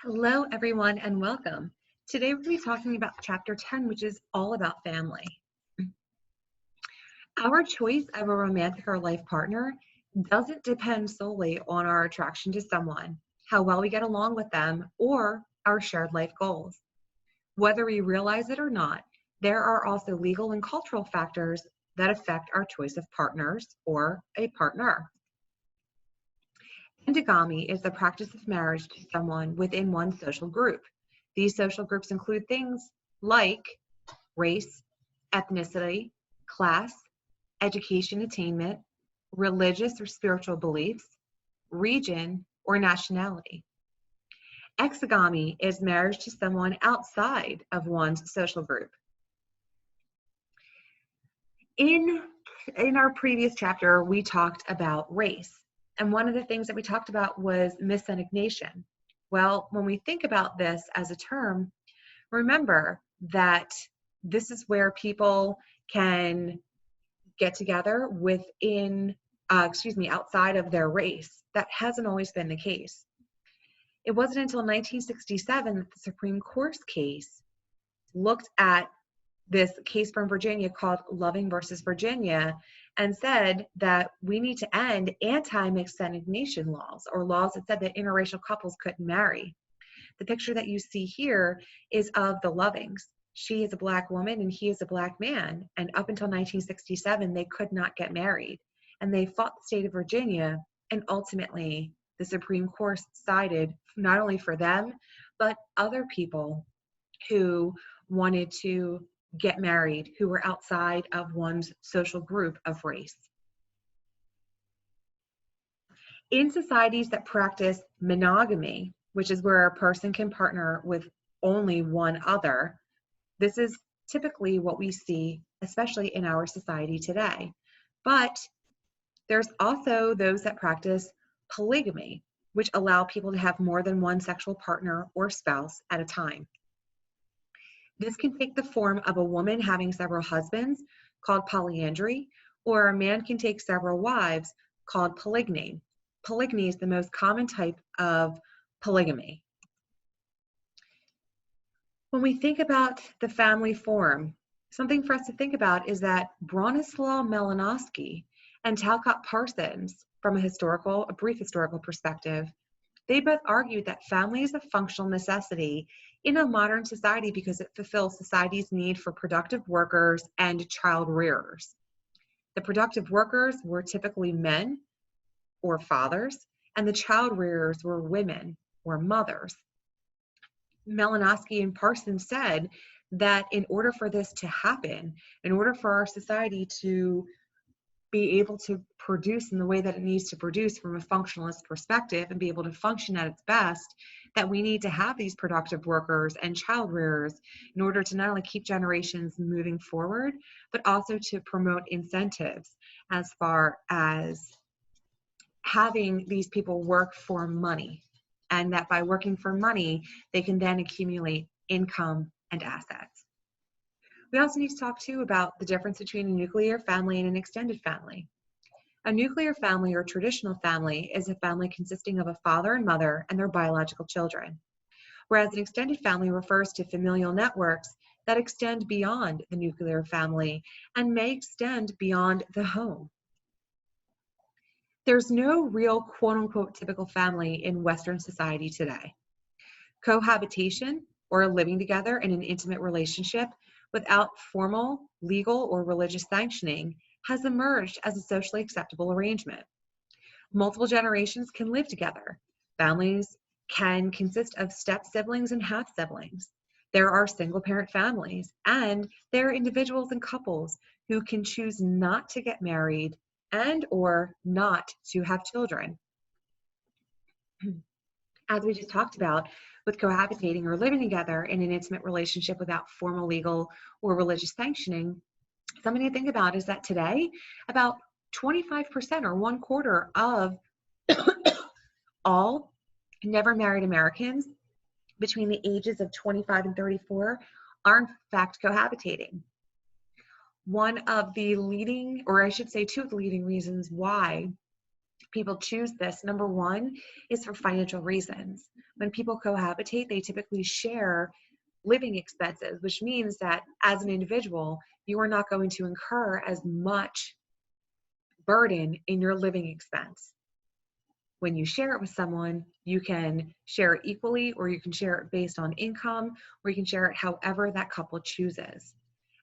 Hello, everyone, and welcome. Today, we're going to be talking about Chapter 10, which is all about family. Our choice of a romantic or life partner doesn't depend solely on our attraction to someone, how well we get along with them, or our shared life goals. Whether we realize it or not, there are also legal and cultural factors that affect our choice of partners or a partner. Endogamy is the practice of marriage to someone within one social group. These social groups include things like race, ethnicity, class, education attainment, religious or spiritual beliefs, region, or nationality. Exogamy is marriage to someone outside of one's social group. In our previous chapter, we talked about race. And one of the things that we talked about was miscegenation. Well, when we think about this as a term, remember that this is where people can get together outside of their race. That hasn't always been the case. It wasn't until 1967 that the Supreme Court's case looked at this case from Virginia called Loving versus Virginia and said that we need to end anti-miscegenation laws, or laws that said that interracial couples couldn't marry. The picture that you see here is of the Lovings. She is a Black woman and he is a Black man. And up until 1967, they could not get married. And they fought the state of Virginia, and ultimately the Supreme Court sided not only for them, but other people who wanted to get married, who were outside of one's social group of race. In societies that practice monogamy, which is where a person can partner with only one other, this is typically what we see, especially in our society today. But there's also those that practice polygamy, which allow people to have more than one sexual partner or spouse at a time. This can take the form of a woman having several husbands, called polyandry, or a man can take several wives, called polygyny. Polygyny is the most common type of polygamy. When we think about the family form, something for us to think about is that Bronislaw Malinowski and Talcott Parsons, from a brief historical perspective, they both argued that family is a functional necessity in a modern society because it fulfills society's need for productive workers and child rearers. The productive workers were typically men or fathers, and the child rearers were women or mothers. Malinowski and Parsons said that in order for this to happen, in order for our society to be able to produce in the way that it needs to produce from a functionalist perspective and be able to function at its best, that we need to have these productive workers and child rearers in order to not only keep generations moving forward, but also to promote incentives as far as having these people work for money, and that by working for money, they can then accumulate income and assets. We also need to talk too about the difference between a nuclear family and an extended family. A nuclear family or traditional family is a family consisting of a father and mother and their biological children, whereas an extended family refers to familial networks that extend beyond the nuclear family and may extend beyond the home. There's no real quote-unquote typical family in Western society today. Cohabitation, or living together in an intimate relationship without formal, legal, or religious sanctioning, has emerged as a socially acceptable arrangement. Multiple generations can live together. Families can consist of step-siblings and half-siblings. There are single-parent families, and there are individuals and couples who can choose not to get married and or not to have children. As we just talked about, with cohabitating or living together in an intimate relationship without formal legal or religious sanctioning, something to think about is that today, about 25% or 1/4 of all never married Americans between the ages of 25 and 34 are in fact cohabitating. One of the leading, or I should say two of the leading reasons why people choose this, number one, is for financial reasons. When people cohabitate, they typically share living expenses, which means that as an individual, you are not going to incur as much burden in your living expense. When you share it with someone, you can share it equally, or you can share it based on income, or you can share it however that couple chooses.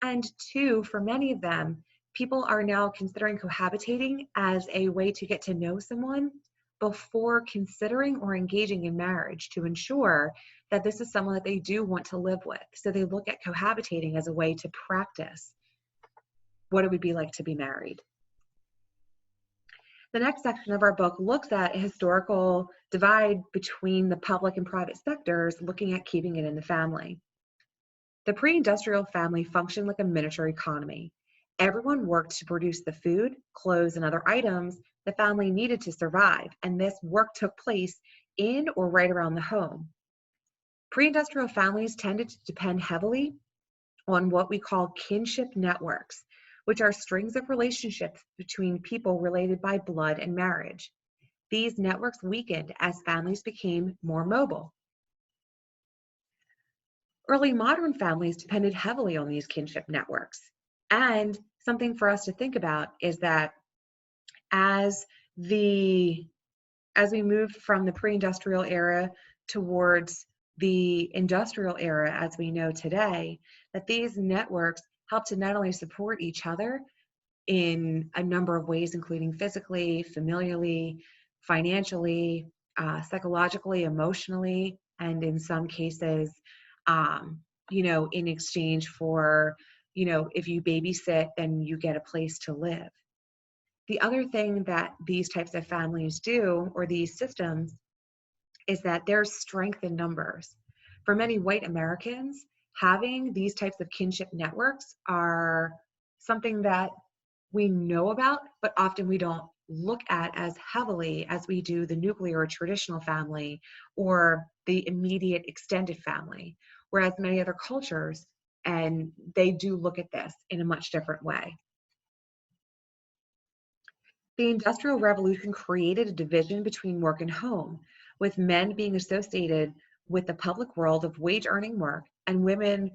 And two, for many of them, people are now considering cohabitating as a way to get to know someone before considering or engaging in marriage, to ensure that this is someone that they do want to live with. So they look at cohabitating as a way to practice what it would be like to be married. The next section of our book looks at a historical divide between the public and private sectors, looking at keeping it in the family. The pre-industrial family functioned like a miniature economy. Everyone worked to produce the food, clothes, and other items the family needed to survive, and this work took place in or right around the home. Pre-industrial families tended to depend heavily on what we call kinship networks, which are strings of relationships between people related by blood and marriage. These networks weakened as families became more mobile. Early modern families depended heavily on these kinship networks. And something for us to think about is that as we moved from the pre-industrial era towards the industrial era as we know today, that these networks help to not only support each other in a number of ways, including physically, familially, financially, psychologically, emotionally, and in some cases, in exchange for, if you babysit, then you get a place to live. The other thing that these types of families do, or these systems, is that there's strength in numbers. For many white Americans, having these types of kinship networks are something that we know about, but often we don't look at as heavily as we do the nuclear or traditional family or the immediate extended family, whereas many other cultures, and they do look at this in a much different way. The Industrial Revolution created a division between work and home, with men being associated with the public world of wage-earning work and women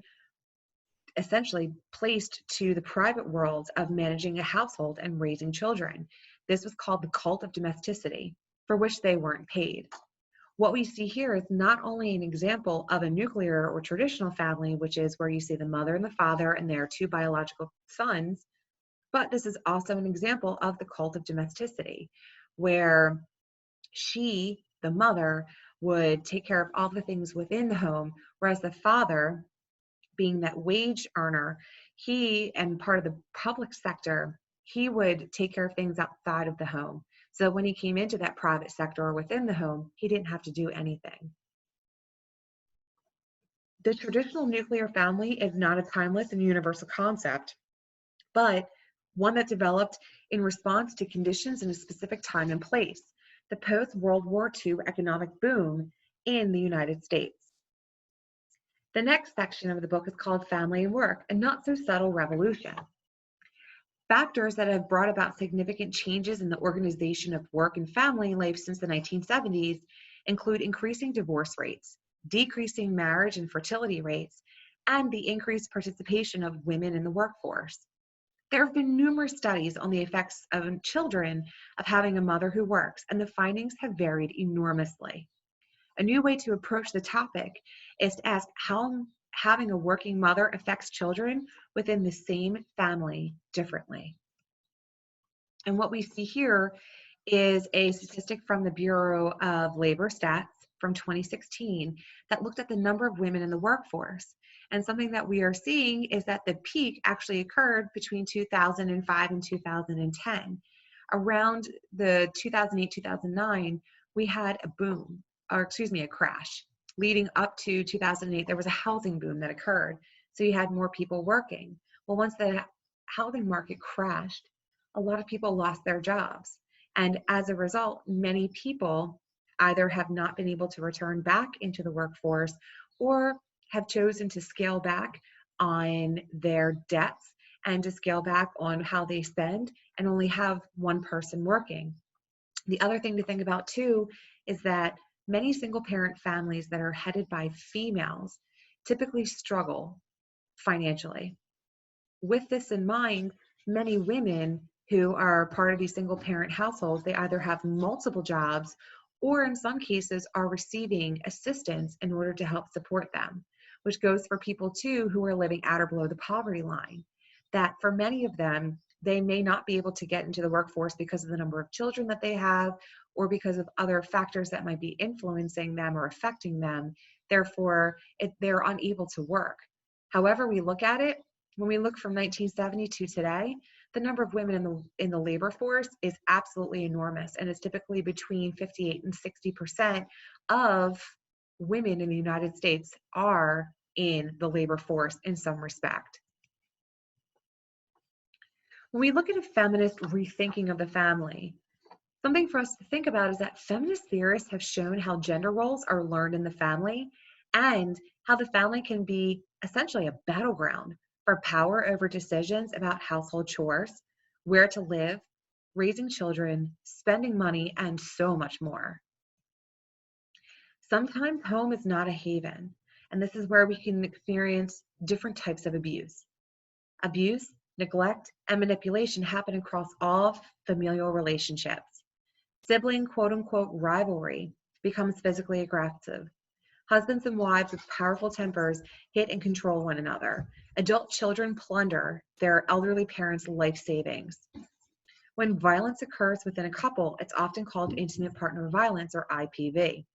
essentially placed to the private world of managing a household and raising children. This was called the cult of domesticity, for which they weren't paid. What we see here is not only an example of a nuclear or traditional family, which is where you see the mother and the father and their two biological sons, but this is also an example of the cult of domesticity, where she, the mother, would take care of all the things within the home, whereas the father, being that wage earner, he and part of the public sector, he would take care of things outside of the home. So when he came into that private sector or within the home, he didn't have to do anything. The traditional nuclear family is not a timeless and universal concept, but one that developed in response to conditions in a specific time and place, the post-World War II economic boom in the United States. The next section of the book is called Family and Work, a not so subtle revolution. Factors that have brought about significant changes in the organization of work and family life since the 1970s include increasing divorce rates, decreasing marriage and fertility rates, and the increased participation of women in the workforce. There have been numerous studies on the effects of children of having a mother who works, and the findings have varied enormously. A new way to approach the topic is to ask how having a working mother affects children within the same family differently. And what we see here is a statistic from the Bureau of Labor Stats from 2016 that looked at the number of women in the workforce. And something that we are seeing is that the peak actually occurred between 2005 and 2010. Around the 2008-2009, we had a boom, a crash. Leading up to 2008, there was a housing boom that occurred. So you had more people working. Well, once the housing market crashed, a lot of people lost their jobs. And as a result, many people either have not been able to return back into the workforce or have chosen to scale back on their debts and to scale back on how they spend and only have one person working. The other thing to think about too is that many single parent families that are headed by females typically struggle financially. With this in mind, many women who are part of these single parent households, they either have multiple jobs or in some cases are receiving assistance in order to help support them, which goes for people too who are living at or below the poverty line. That for many of them, they may not be able to get into the workforce because of the number of children that they have or because of other factors that might be influencing them or affecting them. Therefore, they're unable to work. However we look at it, when we look from 1970 to today, the number of women in the labor force is absolutely enormous, and it's typically between 58 and 60% of women in the United States are in the labor force in some respect. When we look at a feminist rethinking of the family, something for us to think about is that feminist theorists have shown how gender roles are learned in the family and how the family can be essentially a battleground for power over decisions about household chores, where to live, raising children, spending money, and so much more. Sometimes home is not a haven, and this is where we can experience different types of abuse. Abuse, neglect, and manipulation happen across all familial relationships. Sibling quote-unquote rivalry becomes physically aggressive. Husbands and wives with powerful tempers hit and control one another. Adult children plunder their elderly parents' life savings. When violence occurs within a couple, it's often called intimate partner violence, or IPV.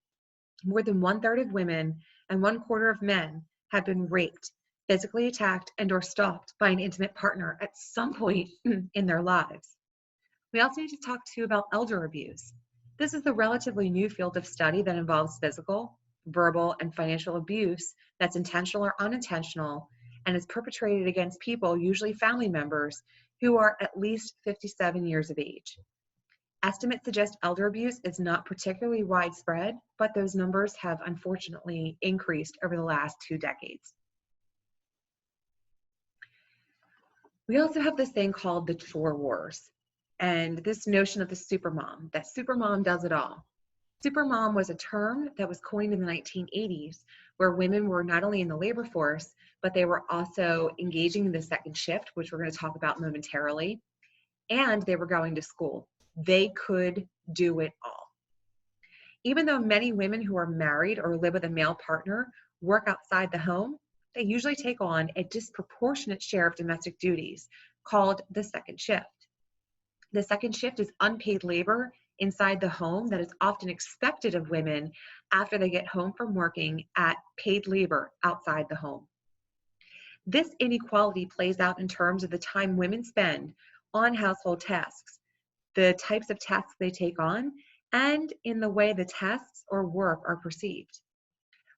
More than 1/3 of women and 1/4 of men have been raped, physically attacked, and/or stalked by an intimate partner at some point in their lives. We also need to talk too about elder abuse. This is the relatively new field of study that involves physical, verbal, and financial abuse that's intentional or unintentional and is perpetrated against people, usually family members, who are at least 57 years of age. Estimates suggest elder abuse is not particularly widespread, but those numbers have unfortunately increased over the last 2 decades. We also have this thing called the Chore Wars, and this notion of the supermom, that supermom does it all. Supermom was a term that was coined in the 1980s, where women were not only in the labor force, but they were also engaging in the second shift, which we're going to talk about momentarily, and they were going to school. They could do it all. Even though many women who are married or live with a male partner work outside the home, they usually take on a disproportionate share of domestic duties called the second shift. The second shift is unpaid labor inside the home that is often expected of women after they get home from working at paid labor outside the home. This inequality plays out in terms of the time women spend on household tasks, the types of tasks they take on, and in the way the tasks or work are perceived.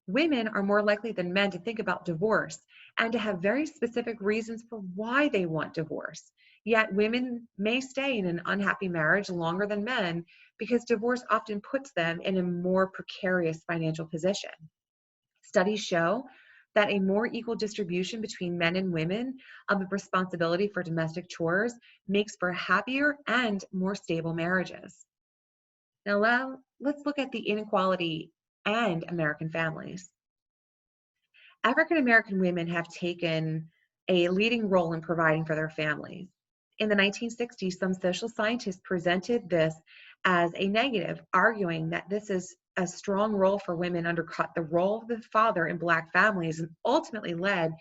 Women are more likely than men to think about divorce and to have very specific reasons for why they want divorce. Yet women may stay in an unhappy marriage longer than men because divorce often puts them in a more precarious financial position. Studies show that a more equal distribution between men and women of the responsibility for domestic chores makes for happier and more stable marriages. Now, let's look at the inequality and American families. African American women have taken a leading role in providing for their families. In the 1960s, some social scientists presented this as a negative, arguing that this is a strong role for women undercut the role of the father in Black families and ultimately led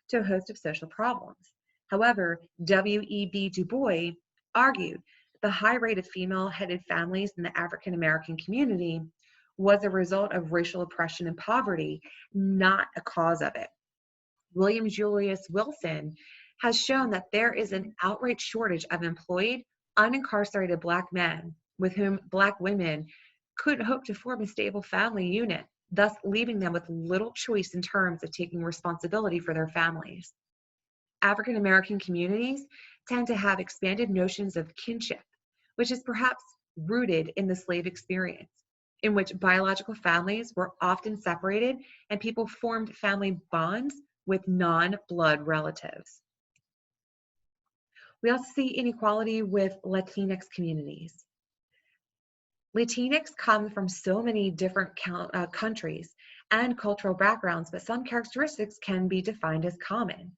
to a host of social problems. However, W.E.B. Du Bois argued that the high rate of female-headed families in the African American community was a result of racial oppression and poverty, not a cause of it. William Julius Wilson has shown that there is an outright shortage of employed, unincarcerated Black men with whom Black women could hope to form a stable family unit, thus leaving them with little choice in terms of taking responsibility for their families. African American communities tend to have expanded notions of kinship, which is perhaps rooted in the slave experience, in which biological families were often separated and people formed family bonds with non-blood relatives. We also see inequality with Latinx communities. Latinx come from so many different countries and cultural backgrounds, but some characteristics can be defined as common.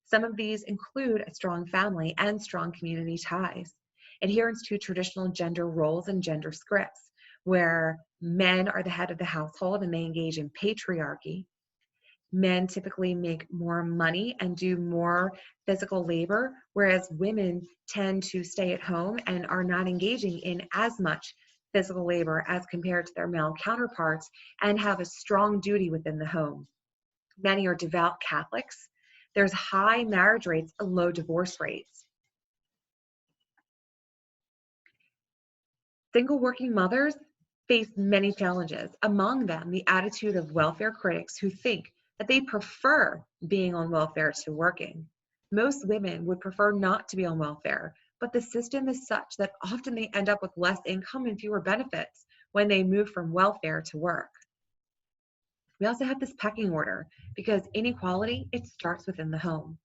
Some of these include a strong family and strong community ties, adherence to traditional gender roles and gender scripts, where men are the head of the household and they engage in patriarchy. Men typically make more money and do more physical labor, whereas women tend to stay at home and are not engaging in as much physical labor as compared to their male counterparts and have a strong duty within the home. Many are devout Catholics. There's high marriage rates and low divorce rates. Single working mothers face many challenges, among them the attitude of welfare critics who think that they prefer being on welfare to working. Most women would prefer not to be on welfare, but the system is such that often they end up with less income and fewer benefits when they move from welfare to work. We also have this pecking order because inequality, it starts within the home.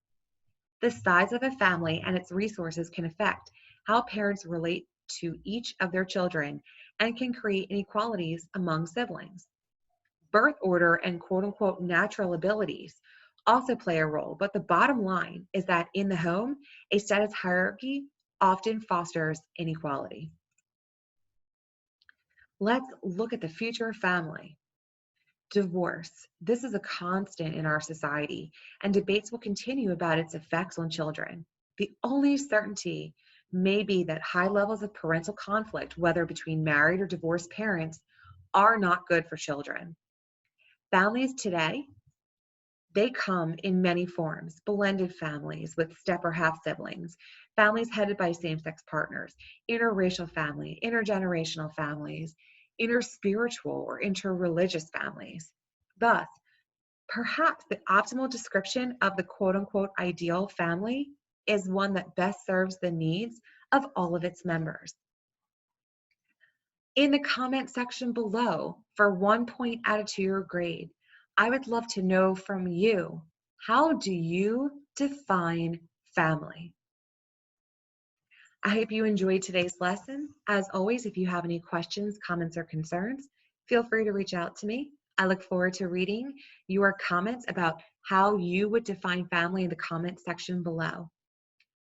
The size of a family and its resources can affect how parents relate to each of their children and can create inequalities among siblings. Birth order and quote unquote natural abilities also play a role, but the bottom line is that in the home, a status hierarchy often fosters inequality. Let's look at the future family. Divorce. This is a constant in our society, and debates will continue about its effects on children. The only certainty may be that high levels of parental conflict, whether between married or divorced parents, are not good for children. Families today, they come in many forms: blended families with step or half siblings, families headed by same-sex partners, interracial family, intergenerational families, interspiritual or interreligious families. Thus, perhaps the optimal description of the quote unquote ideal family is one that best serves the needs of all of its members. In the comment section below, for 1 point added to your grade, I would love to know from you, how do you define family? I hope you enjoyed today's lesson. As always, if you have any questions, comments, or concerns, feel free to reach out to me. I look forward to reading your comments about how you would define family in the comment section below.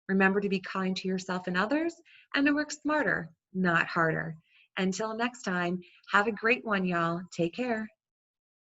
Remember to be kind to yourself and others, and to work smarter, not harder. Until next time, have a great one, y'all. Take care.